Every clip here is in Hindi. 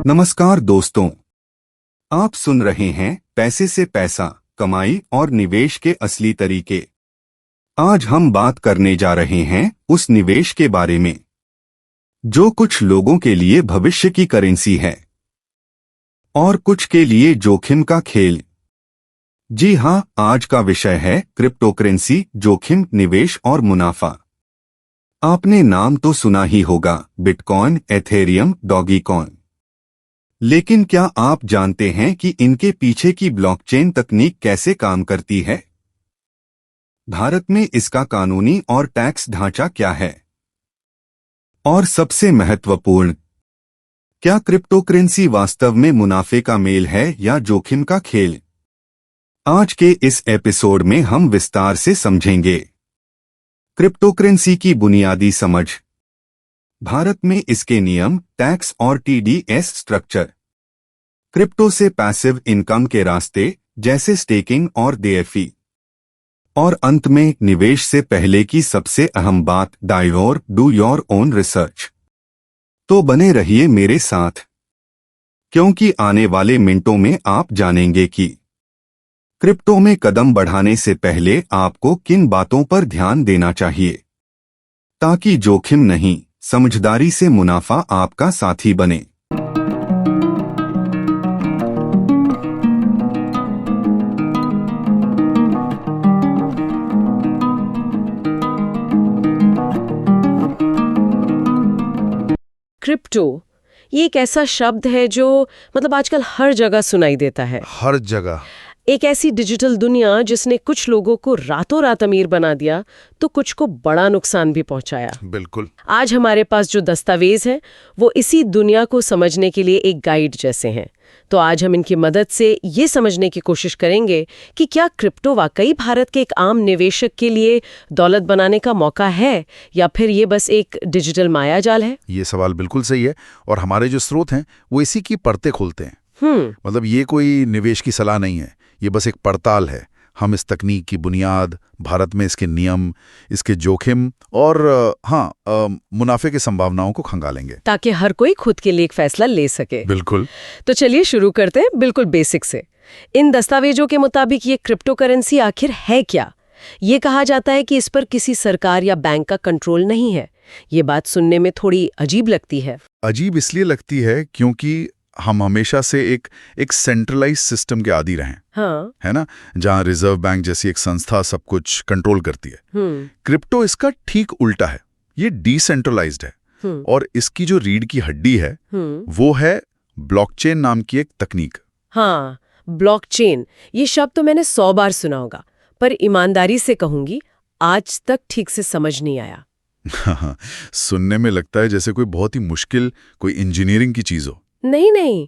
नमस्कार दोस्तों, आप सुन रहे हैं पैसे से पैसा, कमाई और निवेश के असली तरीके। आज हम बात करने जा रहे हैं उस निवेश के बारे में जो कुछ लोगों के लिए भविष्य की करेंसी है और कुछ के लिए जोखिम का खेल। जी हाँ, आज का विषय है क्रिप्टोकरेंसी, जोखिम, निवेश और मुनाफा। आपने नाम तो सुना ही होगा, बिटकॉइन, एथेरियम, डॉगीकॉइन। लेकिन क्या आप जानते हैं कि इनके पीछे की ब्लॉकचेन तकनीक कैसे काम करती है? भारत में इसका कानूनी और टैक्स ढांचा क्या है? और सबसे महत्वपूर्ण, क्या क्रिप्टोकरेंसी वास्तव में मुनाफे का मेल है या जोखिम का खेल? आज के इस एपिसोड में हम विस्तार से समझेंगे क्रिप्टोकरेंसी की बुनियादी समझ, भारत में इसके नियम, टैक्स और टीडीएस स्ट्रक्चर, क्रिप्टो से पैसिव इनकम के रास्ते जैसे स्टेकिंग और डीएफई, और अंत में निवेश से पहले की सबसे अहम बात, डू योर ओन रिसर्च। तो बने रहिए मेरे साथ, क्योंकि आने वाले मिनटों में आप जानेंगे कि क्रिप्टो में कदम बढ़ाने से पहले आपको किन बातों पर ध्यान देना चाहिए ताकि जोखिम नहीं, समझदारी से मुनाफा आपका साथी बने। क्रिप्टो ये एक ऐसा शब्द है जो आजकल हर जगह सुनाई देता है। हर जगह एक ऐसी डिजिटल दुनिया जिसने कुछ लोगों को रातों रात अमीर बना दिया तो कुछ को बड़ा नुकसान भी पहुंचाया। बिल्कुल। आज हमारे पास जो दस्तावेज हैं वो इसी दुनिया को समझने के लिए एक गाइड जैसे हैं। तो आज हम इनकी मदद से ये समझने की कोशिश करेंगे कि क्या क्रिप्टो वाकई भारत के एक आम निवेशक के लिए दौलत बनाने का मौका है या फिर ये बस एक डिजिटल मायाजाल है। ये सवाल बिल्कुल सही है और हमारे जो स्रोत हैं वो इसी की परतें खोलते हैं। ये कोई निवेश की सलाह नहीं है, ये बस एक पड़ताल है। हम इस तकनीक की बुनियाद, भारत में इसके नियम, इसके जोखिम और मुनाफे की संभावनाओं को खंगालेंगे ताकि हर कोई खुद के लिए एक फैसला ले सके। बिल्कुल। तो चलिए शुरू करते हैं बिल्कुल बेसिक से। इन दस्तावेजों के मुताबिक ये क्रिप्टो करेंसी आखिर है क्या? ये कहा जाता है कि इस पर किसी सरकार या बैंक का कंट्रोल नहीं है। ये बात सुनने में थोड़ी अजीब लगती है। अजीब इसलिए लगती है क्योंकि हम हमेशा से एक सेंट्रलाइज सिस्टम के आदी रहे हैं, है ना, जहां रिजर्व बैंक जैसी एक संस्था सब कुछ कंट्रोल करती है। क्रिप्टो इसका ठीक उल्टा है, ये डिसेंट्रलाइज्ड है और इसकी जो रीढ़ की हड्डी है वो है ब्लॉकचेन नाम की एक तकनीक। हाँ, ब्लॉकचेन, ये शब्द तो मैंने 100 बार सुना होगा, पर ईमानदारी से कहूंगी आज तक ठीक से समझ नहीं आया। सुनने में लगता है जैसे कोई बहुत ही मुश्किल, कोई इंजीनियरिंग की चीज हो। नहीं,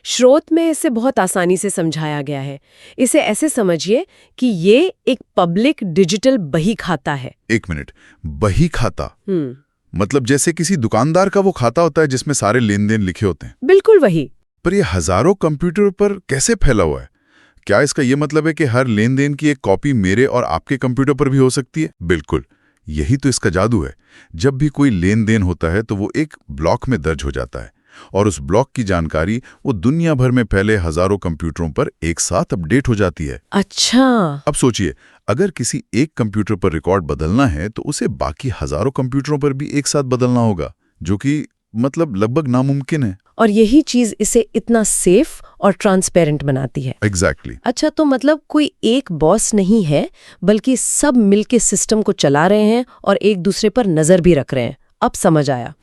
स्रोत में इसे बहुत आसानी से समझाया गया है। इसे ऐसे समझिए कि ये एक पब्लिक डिजिटल बही खाता है। एक मिनट, बही खाता? मतलब जैसे किसी दुकानदार का वो खाता होता है जिसमें सारे लेन देन लिखे होते हैं? बिल्कुल वही। पर ये हजारों कंप्यूटर पर कैसे फैला हुआ है? क्या इसका ये मतलब है कि हर लेन देन की एक कॉपी मेरे और आपके कंप्यूटर पर भी हो सकती है? बिल्कुल, यही तो इसका जादू है। जब भी कोई लेन देन होता है तो वो एक ब्लॉक में दर्ज हो जाता है और उस ब्लॉक की जानकारी वो दुनिया भर में फैले हजारों कंप्यूटरों पर एक साथ अपडेट हो जाती है। अच्छा। अब सोचिए, अगर किसी एक कंप्यूटर पर रिकॉर्ड बदलना है तो उसे बाकी हजारों कंप्यूटरों पर भी एक साथ बदलना होगा, जो कि लगभग नामुमकिन है। और यही चीज इसे इतना सेफ और ट्रांसपेरेंट बनाती है। एग्जैक्टली। अच्छा, तो कोई एक बॉस नहीं है, बल्कि सब मिलके सिस्टम को चला रहे हैं और एक दूसरे पर नजर भी रख रहे हैं। अब समझ आया।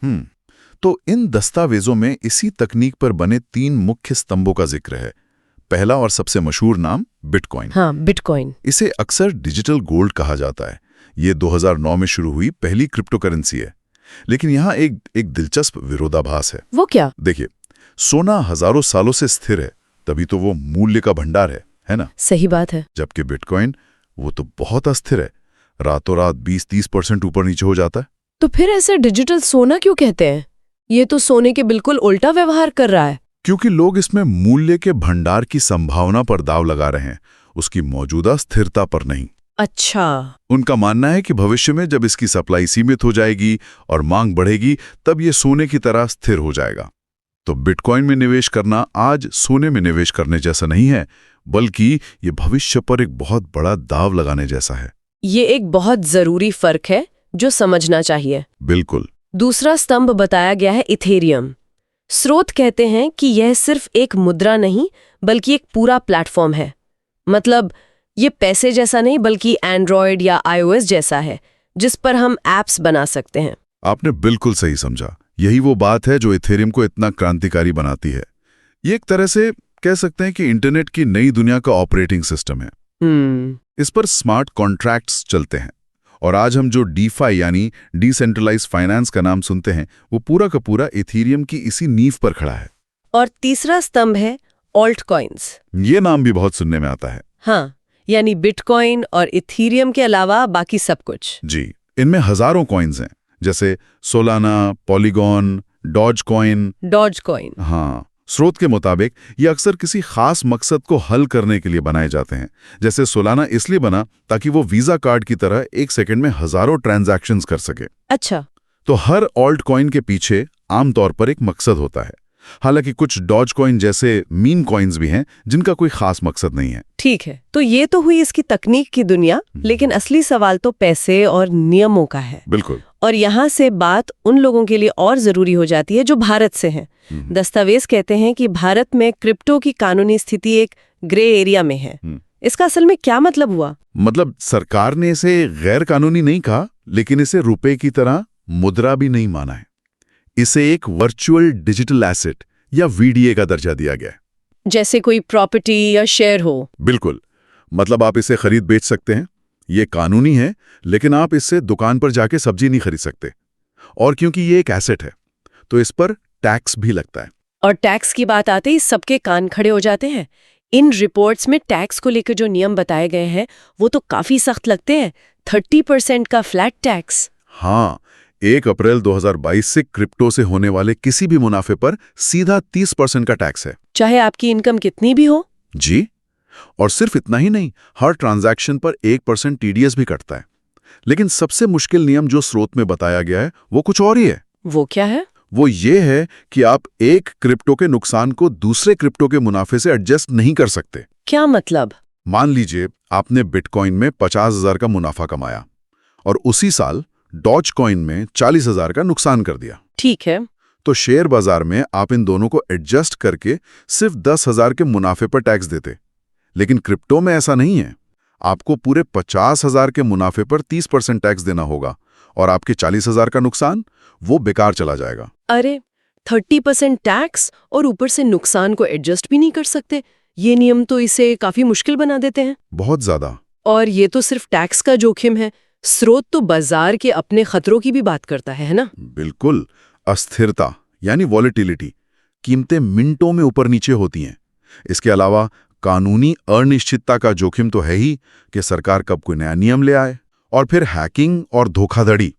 तो इन दस्तावेजों में इसी तकनीक पर बने 3 मुख्य स्तंभों का जिक्र है। पहला और सबसे मशहूर नाम बिटकॉइन। हाँ, बिटकॉइन। इसे अक्सर डिजिटल गोल्ड कहा जाता है। ये 2009 में शुरू हुई पहली क्रिप्टो करेंसी है। लेकिन यहाँ एक दिलचस्प विरोधाभास है। वो क्या? देखिए, सोना हजारों सालों से स्थिर है, तभी तो वो मूल्य का भंडार है ना? सही बात है। जबकि बिटकॉइन वो तो बहुत अस्थिर है, रातों रात 20-30% ऊपर नीचे हो जाता है। तो फिर ऐसे डिजिटल सोना क्यों कहते हैं? ये तो सोने के बिल्कुल उल्टा व्यवहार कर रहा है। क्योंकि लोग इसमें मूल्य के भंडार की संभावना पर दाव लगा रहे हैं, उसकी मौजूदा स्थिरता पर नहीं। अच्छा। उनका मानना है कि भविष्य में जब इसकी सप्लाई सीमित हो जाएगी और मांग बढ़ेगी, तब ये सोने की तरह स्थिर हो जाएगा। तो बिटकॉइन में निवेश करना आज सोने में निवेश करने जैसा नहीं है, बल्कि ये भविष्य पर एक बहुत बड़ा दाव लगाने जैसा है। ये एक बहुत जरूरी फर्क है जो समझना चाहिए। बिल्कुल। दूसरा स्तंभ बताया गया है इथेरियम। स्रोत कहते हैं कि यह सिर्फ एक मुद्रा नहीं बल्कि एक पूरा प्लेटफॉर्म है। मतलब ये पैसे जैसा नहीं बल्कि एंड्रॉयड या iOS जैसा है जिस पर हम एप्स बना सकते हैं। आपने बिल्कुल सही समझा। यही वो बात है जो इथेरियम को इतना क्रांतिकारी बनाती है। ये एक तरह से कह सकते हैं कि इंटरनेट की नई दुनिया का ऑपरेटिंग सिस्टम है। इस पर स्मार्ट कॉन्ट्रैक्ट्स चलते हैं और आज हम जो डीफाई यानी डिसेंट्रलाइज्ड फाइनेंस का नाम सुनते हैं वो पूरा का पूरा इथेरियम की इसी नींव पर खड़ा है। और तीसरा स्तंभ है ऑल्ट कॉइन्स। ये नाम भी बहुत सुनने में आता है। हाँ, यानी बिटकॉइन और इथेरियम के अलावा बाकी सब कुछ। जी, इनमें हजारों कॉइन्स हैं, जैसे सोलाना, पॉलीगॉन, डॉज कॉइन। हाँ, स्रोत के मुताबिक ये अक्सर किसी खास मकसद को हल करने के लिए बनाए जाते हैं। जैसे सोलाना इसलिए बना ताकि वो वीजा कार्ड की तरह एक सेकंड में हजारों ट्रांजैक्शंस कर सके। अच्छा। तो हर ऑल्ट कॉइन के पीछे आमतौर पर एक मकसद होता है। हालांकि कुछ डॉज कॉइन जैसे मीम कॉइन्स भी हैं जिनका कोई खास मकसद नहीं है। ठीक है, तो ये तो हुई इसकी तकनीक की दुनिया, लेकिन असली सवाल तो पैसे और नियमों का है। बिल्कुल। और यहाँ से बात उन लोगों के लिए और जरूरी हो जाती है जो भारत से हैं। दस्तावेज कहते हैं कि भारत में क्रिप्टो की कानूनी स्थिति एक ग्रे एरिया में है। इसका असल में क्या मतलब हुआ? मतलब सरकार ने इसे गैर कानूनी नहीं कहा, लेकिन इसे रुपए की तरह मुद्रा भी नहीं माना है। इसे एक वर्चुअल डिजिटल एसेट या वीडीए का दर्जा दिया गया है। जैसे कोई प्रॉपर्टी या शेयर हो। बिल्कुल। मतलब आप इसे खरीद बेच सकते हैं, ये कानूनी है, लेकिन आप इससे दुकान पर जाके सब्जी नहीं खरीद सकते। और क्योंकि ये एक एसेट है तो इस पर टैक्स भी लगता है। और टैक्स की बात आते ही सबके कान खड़े हो जाते हैं। इन रिपोर्ट्स में टैक्स को लेकर जो नियम बताए गए हैं वो तो काफी सख्त लगते हैं। 30% का फ्लैट टैक्स। हाँ, 1 अप्रैल 2022 से क्रिप्टो से होने वाले किसी भी मुनाफे पर सीधा 30% का टैक्स है, चाहे आपकी इनकम कितनी भी हो। जी। और सिर्फ इतना ही नहीं, हर ट्रांजैक्शन पर 1% टीडीएस भी कटता है। लेकिन सबसे मुश्किल नियम जो स्रोत में बताया गया है वो कुछ और ही है। वो क्या है? वो ये है कि आप एक क्रिप्टो के नुकसान को दूसरे क्रिप्टो के मुनाफे से एडजस्ट नहीं कर सकते। क्या मतलब? मान लीजिए आपने बिटकॉइन में 50,000 का मुनाफा कमाया और उसी साल डॉज कॉइन में 40,000 का नुकसान कर दिया। ठीक है। तो शेयर बाजार में आप इन दोनों को एडजस्ट करके सिर्फ 10,000 के मुनाफे पर टैक्स देते। लेकिन क्रिप्टो में ऐसा नहीं है। आपको पूरे 50,000 के मुनाफे पर 30% टैक्स देना होगा और आपके 40,000 का नुकसान वो बेकार चला जाएगा। अरे, 30% टैक्स और ऊपर से नुकसान को एडजस्ट भी नहीं कर सकते। ये नियम तो इसे काफी मुश्किल बना देते हैं। बहुत ज्यादा। और ये तो सिर्फ टैक्स का जोखिम है। स्रोत तो बाजार के अपने खतरों की भी बात करता है ना? बिल्कुल। अस्थिरता यानी वॉलेटिलिटी, कीमतें मिनटों में ऊपर नीचे होती हैं। इसके अलावा कानूनी अनिश्चितता का जोखिम तो है ही कि सरकार कब कोई नया नियम ले आए, और फिर हैकिंग और धोखाधड़ी।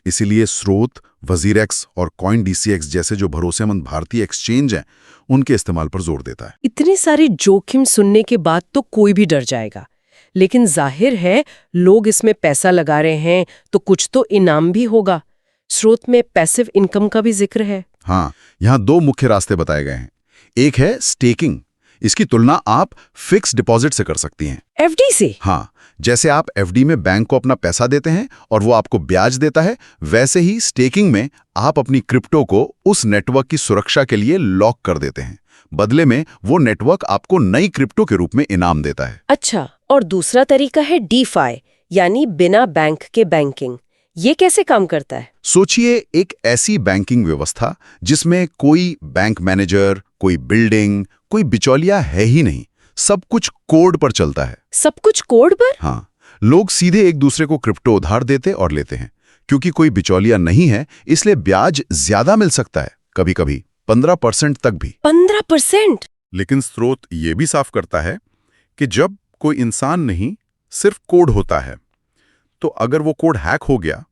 इसीलिए स्रोत, वजीरेक्स और कॉइन डीसीएक्स जैसे जो भरोसेमंद भारतीय एक्सचेंज हैं उनके इस्तेमाल पर जोर देता है। इतने सारे जोखिम सुनने के बाद तो कोई भी डर जाएगा, लेकिन जाहिर है लोग इसमें पैसा लगा रहे हैं तो कुछ तो इनाम भी होगा। स्रोत में पैसिव इनकम का भी जिक्र है। हाँ, यहाँ 2 मुख्य रास्ते बताए गए हैं। एक है स्टेकिंग। इसकी तुलना आप फिक्स डिपॉजिट से कर सकती हैं। एफडी से? हाँ, जैसे आप एफडी में बैंक को अपना पैसा देते हैं और वो आपको ब्याज देता है, वैसे ही स्टेकिंग में आप अपनी क्रिप्टो को उस नेटवर्क की सुरक्षा के लिए लॉक कर देते हैं। बदले में वो नेटवर्क आपको नई क्रिप्टो के रूप में इनाम देता है। अच्छा, और दूसरा तरीका है डीफाई, यानी बिना बैंक के बैंकिंग। ये कैसे काम करता है? सोचिए एक ऐसी बैंकिंग व्यवस्था जिसमें कोई बैंक मैनेजर, कोई बिल्डिंग, कोई बिचौलिया है ही नहीं। सब कुछ कोड पर चलता है। सब कुछ कोड पर? हाँ, लोग सीधे एक दूसरे को क्रिप्टो उधार देते और लेते हैं। क्योंकि कोई बिचौलिया नहीं है इसलिए ब्याज ज्यादा मिल सकता है, कभी-कभी 15% तक भी। 15%? लेकिन स्रोत ये भी साफ करता है कि जब कोई इंसान नहीं, सिर्फ कोड होता है, तो अगर वो कोड हैक हो गया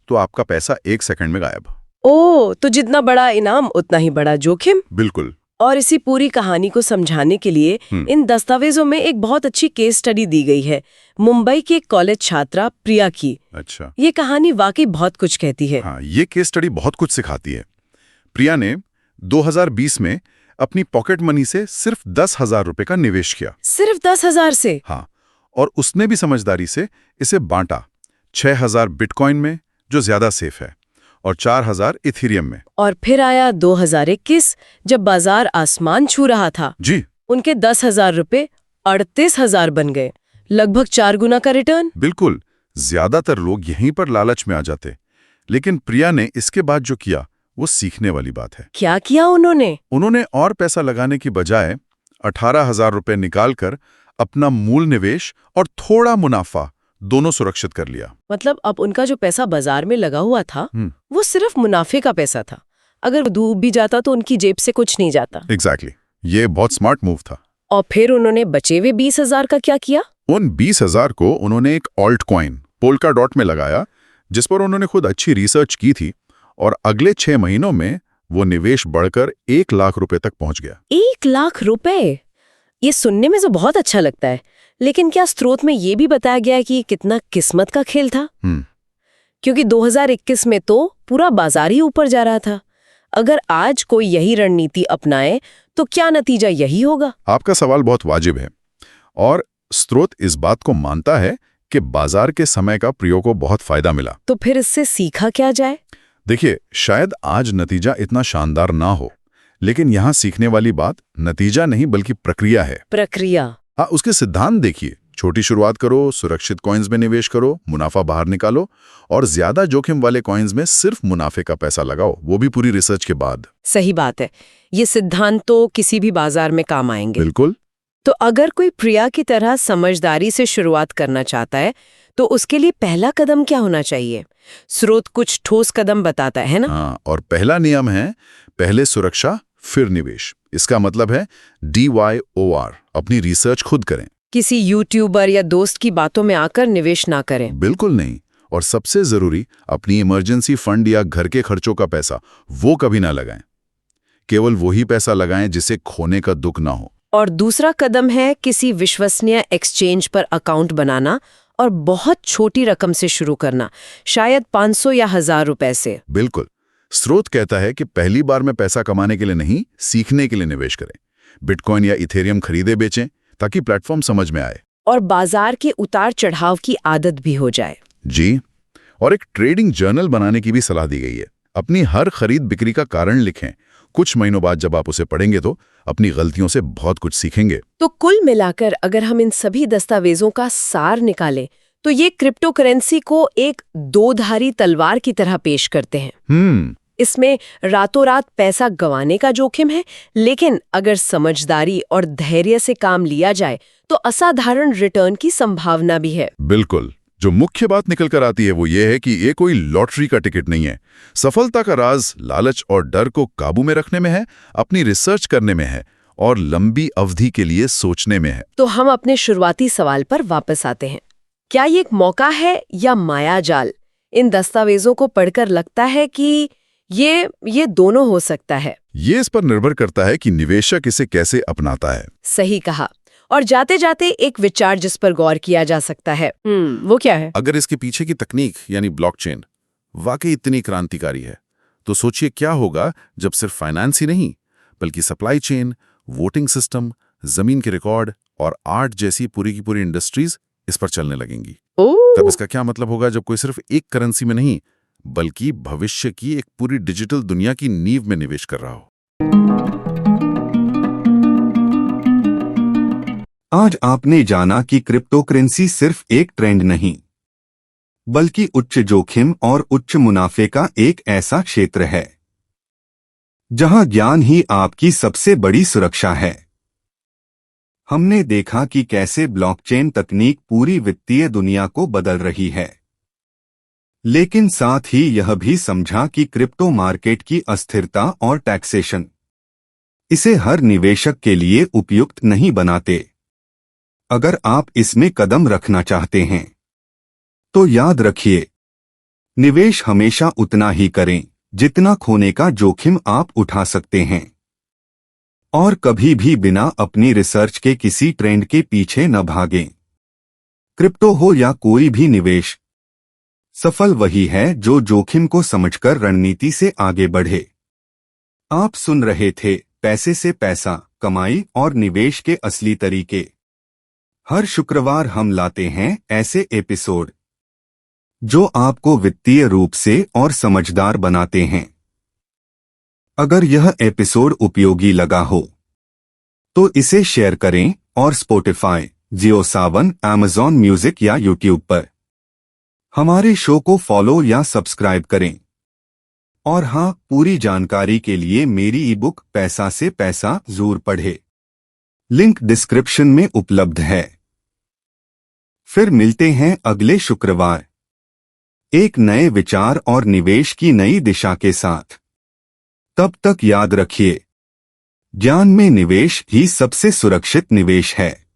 तो आपका पैसा 1 सेकंड में गायब। ओह, तो जितना बड़ा इनाम उतना ही बड़ा जोखिम। बिल्कुल। और इसी पूरी कहानी को समझाने के लिए इन दस्तावेजों में एक बहुत अच्छी केस स्टडी दी गई है, मुंबई की एक कॉलेज छात्रा प्रिया की। अच्छा। ये कहानी वाकई बहुत कुछ कहती है। हाँ, ये केस स्टडी बहुत कुछ सिखाती है। प्रिया ने 2020 में अपनी पॉकेट मनी से सिर्फ 10,000 रुपए का निवेश किया। सिर्फ 10,000 से? हाँ, और उसने भी समझदारी से इसे बांटा 6,000 बिटकॉइन में, जो ज्यादा सेफ है, और 4,000 इथेरियम में। और फिर आया 2021, जब बाजार आसमान छू रहा था। जी, उनके 10,000 रुपए 38,000 बन गए, लगभग 4 गुना का रिटर्न। बिल्कुल। ज्यादातर लोग यहीं पर लालच में आ जाते, लेकिन प्रिया ने इसके बाद जो किया वो सीखने वाली बात है। क्या किया उन्होंने? उन्होंने और पैसा लगाने की बजाय 18,000 रुपए निकालकर अपना मूल निवेश और थोड़ा मुनाफा दोनों सुरक्षित कर लिया। मतलब अब उनका जो पैसा बाजार में लगा हुआ था वो सिर्फ मुनाफे का पैसा था। अगर वो डूब भी जाता तो उनकी जेब से कुछ नहीं जाता। एग्जैक्टली, ये बहुत स्मार्ट मूव था। और फिर उन्होंने बचे हुए 20,000 का क्या किया? उन 20,000 को उन्होंने एक ऑल्ट कॉइन पोल्का डॉट में लगाया, जिस पर उन्होंने खुद अच्छी रिसर्च की थी, और अगले 6 महीनों में वो निवेश बढ़कर 1 लाख रुपए तक पहुंच गया। 1 लाख रुपए? ये सुनने में तो बहुत अच्छा लगता है, लेकिन क्या स्रोत में ये भी बताया गया है कि ये कितना किस्मत का खेल था? क्योंकि 2021 में तो पूरा बाजार ही ऊपर जा रहा था। अगर आज कोई यही रणनीति अपनाए तो क्या नतीजा यही होगा? आपका सवाल बहुत वाजिब है, और स्रोत इस बात को मानता है कि बाजार के समय का प्रियो को बहुत फायदा मिला। तो फिर इससे सीखा क्या जाए? देखिए, शायद आज नतीजा इतना शानदार ना हो, लेकिन यहाँ सीखने वाली बात नतीजा नहीं बल्कि प्रक्रिया है। प्रक्रिया? हाँ, उसके सिद्धांत देखिए। छोटी शुरुआत करो, सुरक्षित कॉइन्स में निवेश करो, मुनाफा बाहर निकालो, और ज्यादा जोखिम वाले कॉइन्स में सिर्फ मुनाफे का पैसा लगाओ, वो भी पूरी रिसर्च के बाद। सही बात है। ये सिद्धांत तो किसी भी बाजार में काम आएंगे। बिल्कुल। तो अगर कोई प्रिया की तरह समझदारी से शुरुआत करना चाहता है तो उसके लिए पहला कदम क्या होना चाहिए? स्रोत कुछ ठोस कदम बताता है ना? हाँ, और पहला नियम है पहले सुरक्षा फिर निवेश। इसका मतलब है DYOR, अपनी रिसर्च खुद करें। किसी यूट्यूबर या दोस्त की बातों में आकर निवेश ना करें। बिल्कुल नहीं। और सबसे जरूरी, अपनी इमरजेंसी फंड या घर के खर्चों का पैसा वो कभी ना लगाएं। केवल वही पैसा लगाएं जिसे खोने का दुख ना हो। और दूसरा कदम है किसी विश्वसनीय एक्सचेंज पर अकाउंट बनाना और बहुत छोटी रकम से शुरू करना, शायद 500 या 1,000 रुपए से। बिल्कुल। स्रोत कहता है कि पहली बार में पैसा कमाने के लिए नहीं, सीखने के लिए निवेश करें। बिटकॉइन या इथेरियम खरीदे बेचें ताकि प्लेटफॉर्म समझ में आए और बाजार के उतार चढ़ाव की आदत भी हो जाए। जी, और एक ट्रेडिंग जर्नल बनाने की भी सलाह दी गई है। अपनी हर खरीद बिक्री का कारण लिखें। कुछ महीनों बाद जब आप उसे पढ़ेंगे तो अपनी गलतियों से बहुत कुछ सीखेंगे। तो कुल मिलाकर अगर हम इन सभी दस्तावेजों का सार निकालें तो ये क्रिप्टो करेंसी को एक दोधारी तलवार की तरह पेश करते हैं। इसमें रातों रात पैसा गंवाने का जोखिम है, लेकिन अगर समझदारी और धैर्य से काम लिया जाए तो असाधारण रिटर्न की संभावना भी है। बिल्कुल। जो मुख्य बात निकल कर आती है वो ये है कि ये कोई लॉटरी का टिकट नहीं है। सफलता का राज लालच और डर को काबू में रखने में है, अपनी रिसर्च करने में है, और लंबी अवधि के लिए सोचने में है। तो हम अपने शुरुआती सवाल पर वापस आते हैं। क्या ये एक मौका है या मायाजाल? इन दस्तावेजों को पढ़कर लगता है कि ये दोनों हो सकता है। ये इस पर निर्भर करता है कि निवेशक इसे कैसे अपनाता है। सही कहा। और जाते जाते एक विचार जिस पर गौर किया जा सकता है, वो क्या है? अगर इसके पीछे की तकनीक यानी ब्लॉकचेन वाकई इतनी क्रांतिकारी है, तो सोचिए क्या होगा जब सिर्फ फाइनेंस ही नहीं बल्कि सप्लाई चेन, वोटिंग सिस्टम, जमीन के रिकॉर्ड और आर्ट जैसी पूरी की पूरी इंडस्ट्रीज इस पर चलने लगेंगी। तब इसका क्या मतलब होगा जब कोई सिर्फ एक करेंसी में नहीं बल्कि भविष्य की एक पूरी डिजिटल दुनिया की नींव में निवेश कर रहा हो। आज आपने जाना कि क्रिप्टो करेंसी सिर्फ एक ट्रेंड नहीं बल्कि उच्च जोखिम और उच्च मुनाफे का एक ऐसा क्षेत्र है जहां ज्ञान ही आपकी सबसे बड़ी सुरक्षा है। हमने देखा कि कैसे ब्लॉकचेन तकनीक पूरी वित्तीय दुनिया को बदल रही है, लेकिन साथ ही यह भी समझा कि क्रिप्टो मार्केट की अस्थिरता और टैक्सेशन इसे हर निवेशक के लिए उपयुक्त नहीं बनाते। अगर आप इसमें कदम रखना चाहते हैं तो याद रखिए, निवेश हमेशा उतना ही करें जितना खोने का जोखिम आप उठा सकते हैं, और कभी भी बिना अपनी रिसर्च के किसी ट्रेंड के पीछे न भागें। क्रिप्टो हो या कोई भी निवेश, सफल वही है जो जोखिम को समझकर रणनीति से आगे बढ़े। आप सुन रहे थे पैसे से पैसा, कमाई और निवेश के असली तरीके। हर शुक्रवार हम लाते हैं ऐसे एपिसोड जो आपको वित्तीय रूप से और समझदार बनाते हैं। अगर यह एपिसोड उपयोगी लगा हो तो इसे शेयर करें और स्पॉटिफाई, जियो सावन, Amazon म्यूजिक या यूट्यूब पर हमारे शो को फॉलो या सब्सक्राइब करें। और हाँ, पूरी जानकारी के लिए मेरी ई-बुक पैसा से पैसा जरूर पढ़े। लिंक डिस्क्रिप्शन में उपलब्ध है। फिर मिलते हैं अगले शुक्रवार एक नए विचार और निवेश की नई दिशा के साथ। तब तक याद रखिए, ज्ञान में निवेश ही सबसे सुरक्षित निवेश है।